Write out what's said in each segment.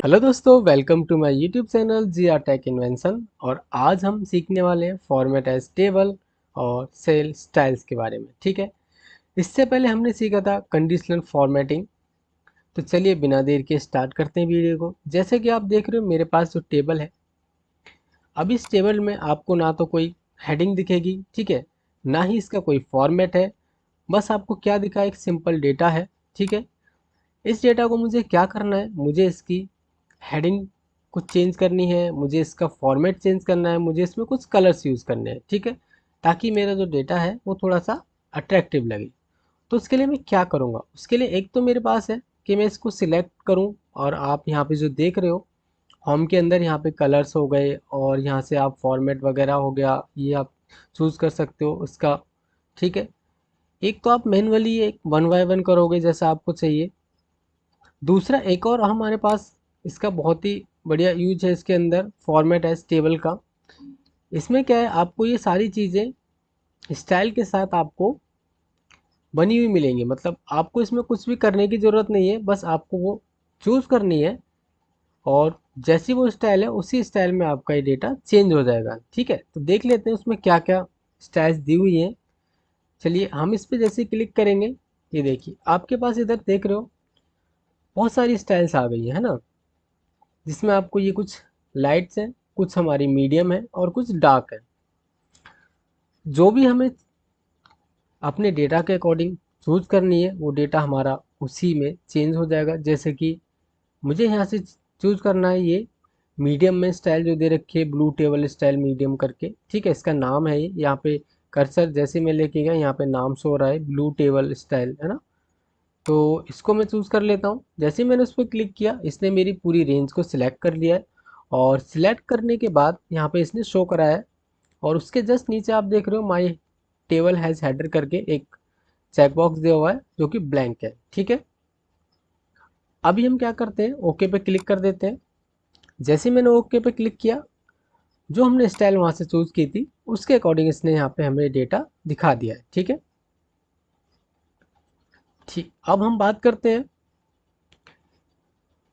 Hello दोस्तों, welcome to my YouTube channel G R tech invention. और आज हम सीखने वाले हैं फॉर्मेट एज टेबल और सेल स्टाइल्स के बारे में। ठीक है, इससे पहले हमने सीखा था कंडीशनल फॉर्मेटिंग। तो चलिए बिना देर के स्टार्ट करते हैं वीडियो को। जैसे कि आप देख रहे हो मेरे पास जो टेबल है, अब इस टेबल में आपको ना तो कोई हेडिंग दिखेगी, ठीक है, ना ही इसका कोई फॉर्मेट है। बस आपको क्या दिखा, एक सिंपल डेटा है। ठीक है, इस डेटा को मुझे क्या करना है, मुझे इसकी हेडिंग कुछ चेंज करनी है, मुझे इसका फॉर्मेट चेंज करना है, मुझे इसमें कुछ कलर्स यूज़ करने हैं। ठीक है, ताकि मेरा जो डेटा है वो थोड़ा सा अट्रैक्टिव लगे। तो उसके लिए मैं क्या करूँगा, उसके लिए एक तो मेरे पास है कि मैं इसको सिलेक्ट करूँ। और आप यहाँ पे जो देख रहे हो, होम के अंदर यहाँ पे कलर्स हो गए और यहाँ से आप फॉर्मेट वगैरह हो गया, ये आप चूज़ कर सकते हो उसका। ठीक है, एक तो आप मैनुअली एक वन बाय वन करोगे जैसा आपको चाहिए। दूसरा एक और हमारे पास इसका बहुत ही बढ़िया यूज है इसके अंदर, फॉर्मेट एज टेबल का। इसमें क्या है, आपको ये सारी चीज़ें स्टाइल के साथ आपको बनी हुई मिलेंगी। मतलब आपको इसमें कुछ भी करने की ज़रूरत नहीं है, बस आपको वो चूज़ करनी है और जैसी वो स्टाइल है उसी स्टाइल में आपका ये डेटा चेंज हो जाएगा। ठीक है, तो देख लेते हैं उसमें क्या क्या स्टाइल्स दी हुई हैं। चलिए हम इस पर जैसे क्लिक करेंगे, ये देखिए आपके पास इधर देख रहे हो बहुत सारी स्टाइल्स आ गई है ना, जिसमें आपको ये कुछ लाइट्स हैं, कुछ हमारी मीडियम है और कुछ डार्क है। जो भी हमें अपने डेटा के अकॉर्डिंग चूज करनी है वो डेटा हमारा उसी में चेंज हो जाएगा। जैसे कि मुझे यहाँ से चूज करना है ये मीडियम में स्टाइल जो दे रखी है, ब्लू टेबल स्टाइल मीडियम करके। ठीक है, इसका नाम है ये, यहाँ पे कर्सर जैसे मैं लेके गया यहाँ पे नाम शो हो रहा है ब्लू टेबल स्टाइल, है ना। तो इसको मैं चूज़ कर लेता हूँ। जैसे ही मैंने उस पर क्लिक किया, इसने मेरी पूरी रेंज को सिलेक्ट कर लिया है। और सिलेक्ट करने के बाद यहाँ पे इसने शो कराया है। और उसके जस्ट नीचे आप देख रहे हो माई टेबल हैज़ हेडर करके एक चेक बॉक्स दिया हुआ है जो कि ब्लैंक है। ठीक है, अभी हम क्या करते हैं, ओके पे क्लिक कर देते हैं। जैसे मैंने ओके पे क्लिक किया, जो हमने स्टाइल वहाँ से चूज़ की थी उसके अकॉर्डिंग इसने यहाँ पे हमें डेटा दिखा दिया है। ठीक है, ठीक, अब हम बात करते हैं।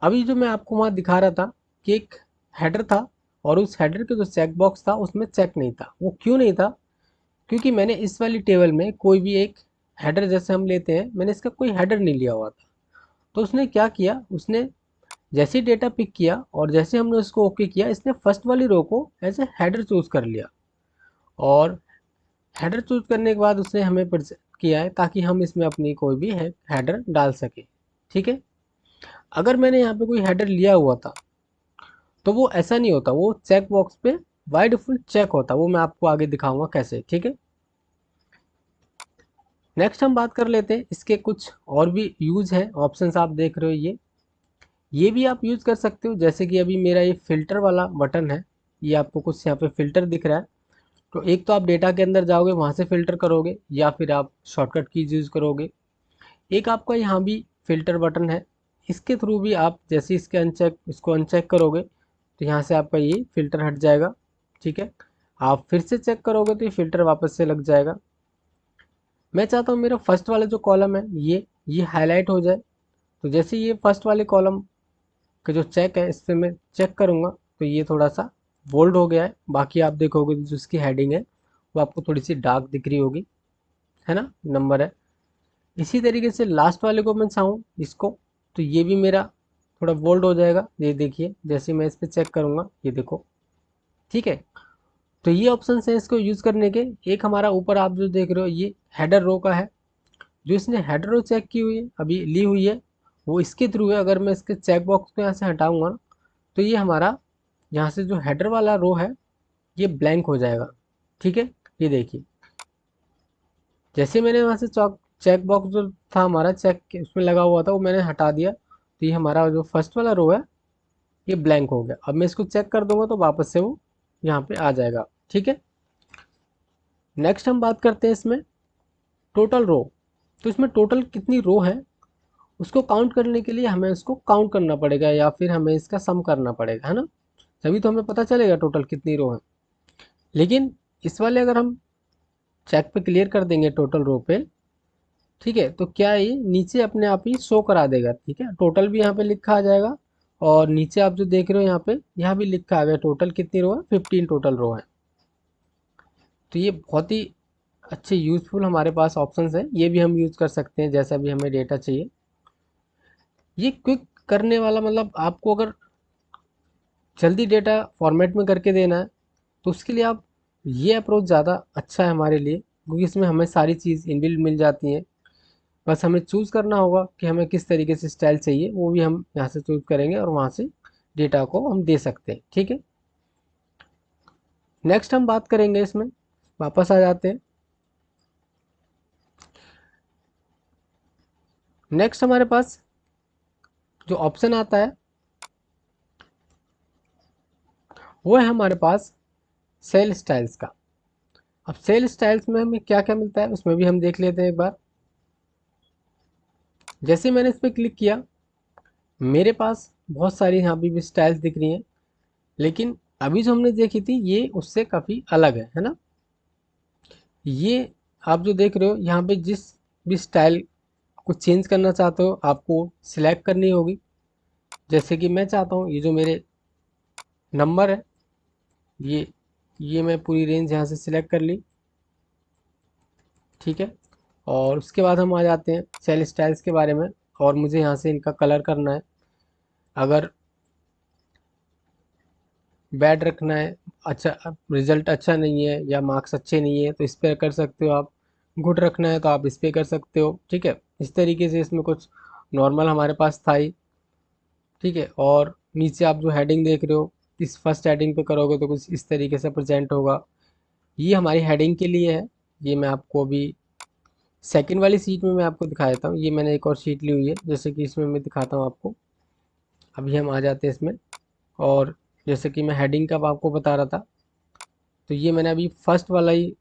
अभी जो मैं आपको वहाँ दिखा रहा था कि एक हेडर था और उस हेडर के जो चेक बॉक्स था उसमें चेक नहीं था। वो क्यों नहीं था, क्योंकि मैंने इस वाली टेबल में कोई भी एक हेडर, जैसे हम लेते हैं, मैंने इसका कोई हेडर नहीं लिया हुआ था। तो उसने क्या किया, उसने जैसे ही डेटा पिक किया और जैसे हमने उसको ओके किया, इसने फर्स्ट वाली रो को एज ए हेडर चूज़ कर लिया। और हेडर चूज़ करने के बाद उसने हमें प्रेजेंट किया है ताकि हम इसमें अपनी कोई भी हेडर डाल सके। ठीक है, अगर मैंने यहाँ पे कोई हेडर लिया हुआ था तो वो ऐसा नहीं होता, वो चेक बॉक्स पे बाय डिफॉल्ट चेक होता। वो मैं आपको आगे दिखाऊंगा कैसे। ठीक है, नेक्स्ट हम बात कर लेते हैं इसके कुछ और भी यूज है, ऑप्शंस आप देख रहे हो ये भी आप यूज कर सकते हो। जैसे कि अभी मेरा ये फिल्टर वाला बटन है, ये आपको कुछ यहाँ पे फिल्टर दिख रहा है। तो एक तो आप डेटा के अंदर जाओगे, वहाँ से फिल्टर करोगे, या फिर आप शॉर्टकट कीज यूज करोगे। एक आपका यहाँ भी फिल्टर बटन है, इसके थ्रू भी आप जैसे इसको अनचेक करोगे तो यहाँ से आपका ये फिल्टर हट जाएगा। ठीक है, आप फिर से चेक करोगे तो ये फिल्टर वापस से लग जाएगा। मैं चाहता हूँ मेरा फर्स्ट वाला जो कॉलम है ये हाईलाइट हो जाए। तो जैसे ये फर्स्ट वाले कॉलम का जो चेक है, इस पर मैं चेक करूँगा तो ये थोड़ा सा बोल्ड हो गया है। बाकी आप देखोगे जो इसकी हेडिंग है वो आपको थोड़ी सी डार्क दिख रही होगी, है ना, नंबर है। इसी तरीके से लास्ट वाले को मैं चाहूँ इसको, तो ये भी मेरा थोड़ा बोल्ड हो जाएगा। ये देखिए जैसे मैं इस पर चेक करूँगा, ये देखो। ठीक है, तो ये ऑप्शन है इसको यूज़ करने के। एक हमारा ऊपर आप जो देख रहे हो ये हेडर रो का है, जो इसने हेडर रो चेक की हुई है, अभी ली हुई है, वो इसके थ्रू है। अगर मैं इसके चेक बॉक्स को यहाँ से हटाऊँगा तो ये हमारा यहाँ से जो हेडर वाला रो है ये ब्लैंक हो जाएगा। ठीक है, ये देखिए जैसे मैंने वहाँ से चेक बॉक्स जो था हमारा चेक उसमें लगा हुआ था वो मैंने हटा दिया, तो ये हमारा जो फर्स्ट वाला रो है ये ब्लैंक हो गया। अब मैं इसको चेक कर दूंगा तो वापस से वो यहाँ पे आ जाएगा। ठीक है, नेक्स्ट हम बात करते हैं इसमें टोटल रो। तो इसमें टोटल कितनी रो है उसको काउंट करने के लिए हमें इसको काउंट करना पड़ेगा, या फिर हमें इसका सम करना पड़ेगा, है ना। तभी तो हमें पता चलेगा टोटल कितनी रो है। लेकिन इस वाले अगर हम चेक पे क्लियर कर देंगे टोटल रो पे, ठीक है, तो क्या ये नीचे अपने आप ही शो करा देगा। ठीक है, टोटल भी यहाँ पे लिखा आ जाएगा और नीचे आप जो देख रहे हो यहाँ पे, यहाँ भी लिखा आ गया टोटल कितनी रो है, 15 टोटल रो है। तो ये बहुत ही अच्छे यूज़फुल हमारे पास ऑप्शंस हैं, ये भी हम यूज़ कर सकते हैं जैसा भी हमें डेटा चाहिए। ये क्विक करने वाला मतलब आपको अगर जल्दी डेटा फॉर्मेट में करके देना है तो उसके लिए आप ये अप्रोच ज़्यादा अच्छा है हमारे लिए, क्योंकि इसमें हमें सारी चीज़ इनबिल्ट मिल जाती हैं। बस हमें चूज़ करना होगा कि हमें किस तरीके से स्टाइल चाहिए, वो भी हम यहाँ से चूज़ करेंगे और वहाँ से डेटा को हम दे सकते हैं। ठीक है, नेक्स्ट हम बात करेंगे इसमें, वापस आ जाते हैं। नेक्स्ट हमारे पास जो ऑप्शन आता है वो है हमारे पास सेल स्टाइल्स का। अब सेल स्टाइल्स में हमें क्या क्या मिलता है उसमें भी हम देख लेते हैं एक बार। जैसे मैंने इस पर क्लिक किया, मेरे पास बहुत सारी यहाँ पे भी स्टाइल्स दिख रही हैं, लेकिन अभी जो हमने देखी थी ये उससे काफ़ी अलग है ना। ये आप जो देख रहे हो यहाँ पे जिस भी स्टाइल को चेंज करना चाहते हो आपको सिलेक्ट करनी होगी। जैसे कि मैं चाहता हूँ ये जो मेरे नंबर है, ये मैं पूरी रेंज यहाँ से सिलेक्ट कर ली। ठीक है, और उसके बाद हम आ जाते हैं सेल स्टाइल्स के बारे में, और मुझे यहाँ से इनका कलर करना है। अगर बैड रखना है, अच्छा रिजल्ट अच्छा नहीं है या मार्क्स अच्छे नहीं है तो इस पर कर सकते हो आप। गुड रखना है तो आप इस पर कर सकते हो। ठीक है, इस तरीके से इसमें कुछ नॉर्मल हमारे पास था ही। ठीक है, और नीचे आप जो हेडिंग देख रहे हो, इस फर्स्ट हेडिंग पे करोगे तो कुछ इस तरीके से प्रेजेंट होगा। ये हमारी हेडिंग के लिए है। ये मैं आपको अभी सेकंड वाली सीट में मैं आपको दिखा देता हूँ। ये मैंने एक और शीट ली हुई है, जैसे कि इसमें मैं दिखाता हूँ आपको। अभी हम आ जाते हैं इसमें, और जैसे कि मैं हेडिंग का आपको बता रहा था, तो ये मैंने अभी फर्स्ट वाला ही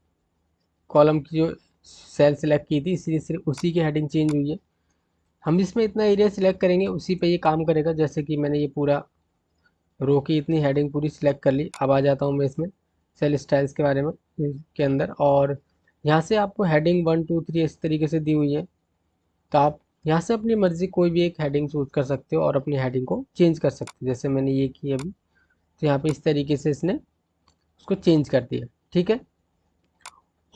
कॉलम की जो सेल सिलेक्ट की थी, इसी सिर्फ उसी की हेडिंग चेंज हुई है। हम इसमें इतना एरिया सिलेक्ट करेंगे उसी पे ये काम करेगा। जैसे कि मैंने ये पूरा रो की इतनी हेडिंग पूरी सिलेक्ट कर ली। अब आ जाता हूँ मैं इसमें सेल स्टाइल्स के बारे में के अंदर, और यहाँ से आपको हेडिंग 1 2 3 इस तरीके से दी हुई है। तो आप यहाँ से अपनी मर्ज़ी कोई भी एक हेडिंग चूज़ कर सकते हो और अपनी हेडिंग को चेंज कर सकते हो। जैसे मैंने ये की अभी, तो यहाँ पे इस तरीके से इसने उसको चेंज कर दिया। ठीक है,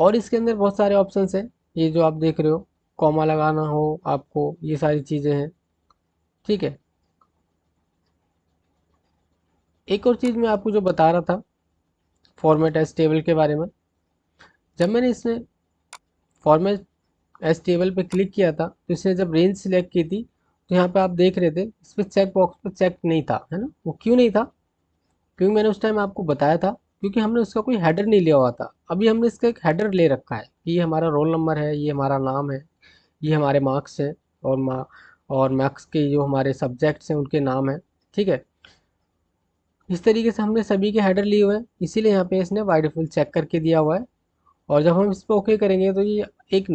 और इसके अंदर बहुत सारे ऑप्शंस हैं, ये जो आप देख रहे हो, कॉमा लगाना हो आपको, ये सारी चीज़ें हैं। ठीक है, एक और चीज़ मैं आपको जो बता रहा था फॉर्मेट एज टेबल के बारे में, जब मैंने इसमें फॉर्मेट एज टेबल पे क्लिक किया था तो इसने जब रेंज सिलेक्ट की थी तो यहाँ पे आप देख रहे थे इस पर चेक बॉक्स पर चेक नहीं था, है ना। वो क्यों नहीं था? क्योंकि मैंने उस टाइम आपको बताया था, क्योंकि हमने उसका कोई हेडर नहीं लिया हुआ था। अभी हमने इसका एक हेडर ले रखा है कि ये हमारा रोल नंबर है, ये हमारा नाम है, ये हमारे मार्क्स हैं, और मार्क्स के जो हमारे सब्जेक्ट्स हैं उनके नाम हैं। ठीक है, इस तरीके से हमने सभी के हेडर लिए हुए हैं, इसीलिए यहाँ पे इसने बाय डिफ़ॉल्ट चेक करके दिया हुआ है। और जब हम इस पर ओके करेंगे तो ये एक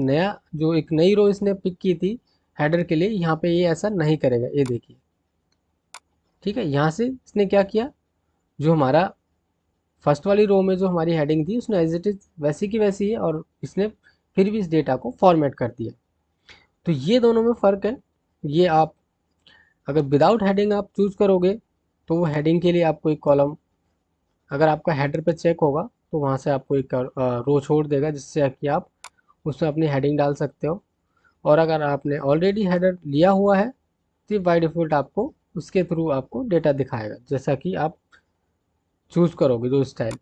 नई रो इसने पिक की थी हेडर के लिए, यहाँ पे ये ऐसा नहीं करेगा, ये देखिए। ठीक है, यहाँ से इसने क्या किया, जो हमारा फर्स्ट वाली रो में जो हमारी हेडिंग थी उसने एज इट इज़ वैसी की वैसी है, और इसने फिर भी इस डेटा को फॉर्मेट कर दिया। तो ये दोनों में फ़र्क है। ये आप अगर विदाउट हेडिंग आप चूज़ करोगे तो वो हेडिंग के लिए आपको एक कॉलम, अगर आपका हेडर पे चेक होगा तो वहाँ से आपको एक रो छोड़ देगा, जिससे कि आप उसमें अपनी हेडिंग डाल सकते हो। और अगर आपने ऑलरेडी हेडर लिया हुआ है तो बाय डिफ़ॉल्ट आपको उसके थ्रू आपको डेटा दिखाएगा, जैसा कि आप चूज़ करोगे जो स्टाइल।